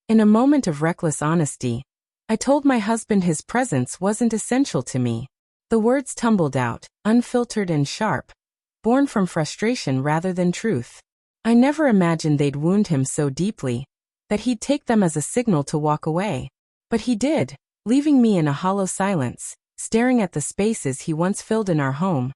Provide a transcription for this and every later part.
In a moment of reckless honesty, I told my husband his presence wasn't essential to me. The words tumbled out, unfiltered and sharp, born from frustration rather than truth. I never imagined they'd wound him so deeply that he'd take them as a signal to walk away. But he did, leaving me in a hollow silence, staring at the spaces he once filled in our home,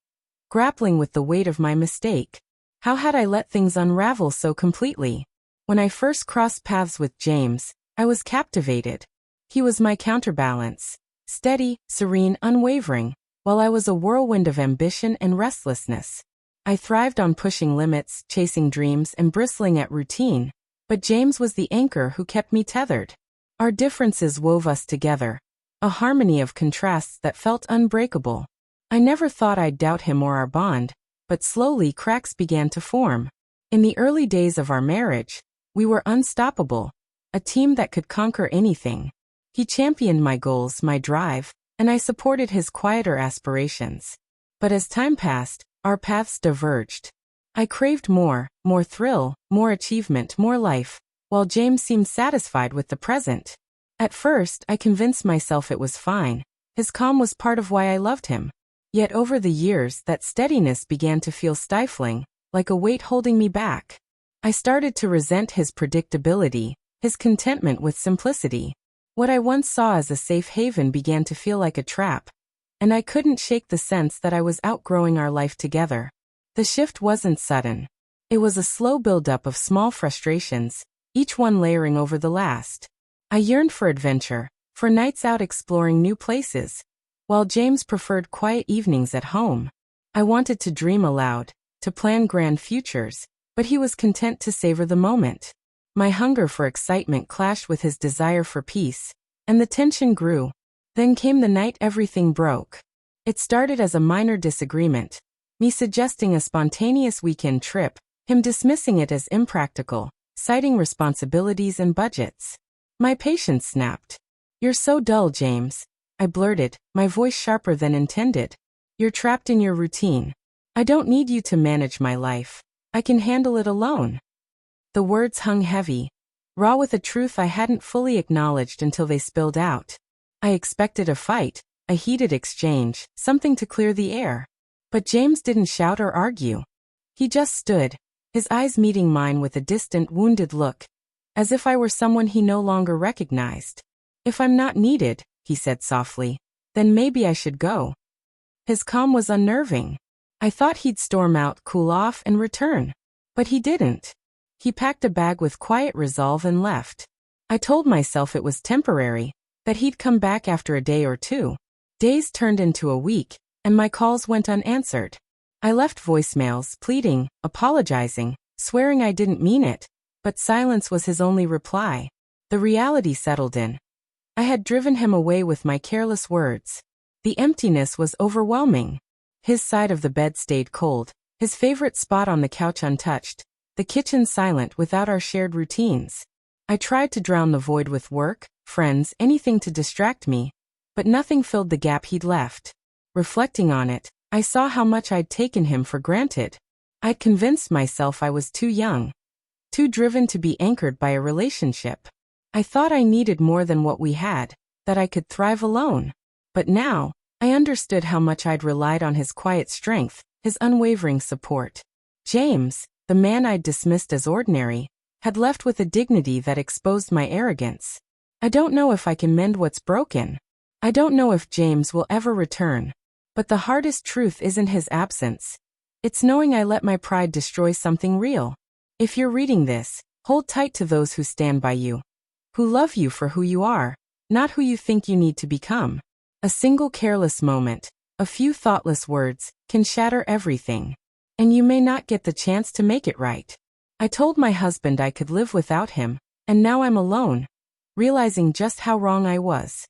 grappling with the weight of my mistake. How had I let things unravel so completely? When I first crossed paths with James, I was captivated. He was my counterbalance, steady, serene, unwavering, while I was a whirlwind of ambition and restlessness. I thrived on pushing limits, chasing dreams, and bristling at routine, but James was the anchor who kept me tethered. Our differences wove us together, a harmony of contrasts that felt unbreakable. I never thought I'd doubt him or our bond, but slowly cracks began to form. In the early days of our marriage, we were unstoppable, a team that could conquer anything. He championed my goals, my drive, and I supported his quieter aspirations. But as time passed, our paths diverged. I craved more thrill, more achievement, more life, while James seemed satisfied with the present. At first, I convinced myself it was fine. His calm was part of why I loved him. Yet over the years, that steadiness began to feel stifling, like a weight holding me back. I started to resent his predictability, his contentment with simplicity. What I once saw as a safe haven began to feel like a trap, and I couldn't shake the sense that I was outgrowing our life together. The shift wasn't sudden. It was a slow buildup of small frustrations, each one layering over the last. I yearned for adventure, for nights out exploring new places, while James preferred quiet evenings at home. I wanted to dream aloud, to plan grand futures, but he was content to savor the moment. My hunger for excitement clashed with his desire for peace, and the tension grew. Then came the night everything broke. It started as a minor disagreement, me suggesting a spontaneous weekend trip, him dismissing it as impractical, citing responsibilities and budgets. My patience snapped. "You're so dull, James," I blurted, my voice sharper than intended. "You're trapped in your routine. I don't need you to manage my life. I can handle it alone." The words hung heavy, raw with a truth I hadn't fully acknowledged until they spilled out. I expected a fight, a heated exchange, something to clear the air. But James didn't shout or argue. He just stood, his eyes meeting mine with a distant, wounded look, as if I were someone he no longer recognized. "If I'm not needed," he said softly, "then maybe I should go." His calm was unnerving. I thought he'd storm out, cool off, and return. But he didn't. He packed a bag with quiet resolve and left. I told myself it was temporary, that he'd come back after a day or two. Days turned into a week, and my calls went unanswered. I left voicemails, pleading, apologizing, swearing I didn't mean it, but silence was his only reply. The reality settled in. I had driven him away with my careless words. The emptiness was overwhelming. His side of the bed stayed cold, his favorite spot on the couch untouched, the kitchen silent without our shared routines. I tried to drown the void with work, friends, anything to distract me, but nothing filled the gap he'd left. Reflecting on it, I saw how much I'd taken him for granted. I'd convinced myself I was too young, too driven to be anchored by a relationship. I thought I needed more than what we had, that I could thrive alone. But now, I understood how much I'd relied on his quiet strength, his unwavering support. James, the man I'd dismissed as ordinary, had left with a dignity that exposed my arrogance. I don't know if I can mend what's broken. I don't know if James will ever return. But the hardest truth isn't his absence. It's knowing I let my pride destroy something real. If you're reading this, hold tight to those who stand by you, who love you for who you are, not who you think you need to become. A single careless moment, a few thoughtless words, can shatter everything. And you may not get the chance to make it right. I told my husband I could live without him, and now I'm alone, realizing just how wrong I was.